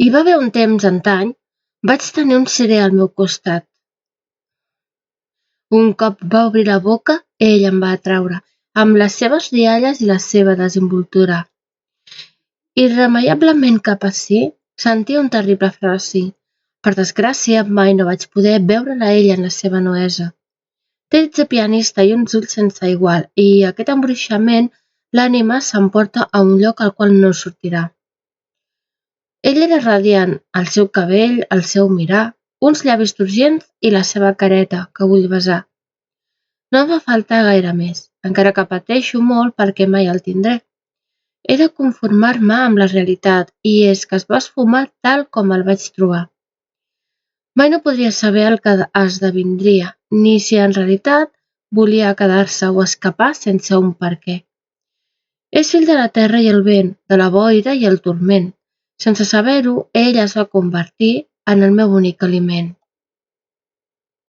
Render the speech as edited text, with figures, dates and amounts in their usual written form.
Hi va haver un temps antany, vaig tenir un cirer al meu costat. Un cop va obrir la boca, ell em va atraure, amb les seves rialles i la seva desenvoltura. Irremeiablement cap ací, sentia un terrible frenesí. Per desgràcia, mai no vaig poder veure-la ella en la seva nuesa. Té ets de pianista i uns ulls sense igual, i aquest embruixament l'ànima s'emporta a un lloc al qual no sortirà. Ell era radiant, el seu cabell, el seu mirar, uns llavis turgents i la seva careta, que vull besar. No em va faltar gaire més, encara que pateixo molt perquè mai el tindré. He de conformar-me amb la realitat, i és que es va esfumar tal com el vaig trobar. Mai no podria saber el que esdevindria, ni si en realitat volia quedar-se o escapar sense un per què. És fill de la terra i el vent, de la boira i el turment. Sense saber-ho, ell es va convertir en el meu únic aliment.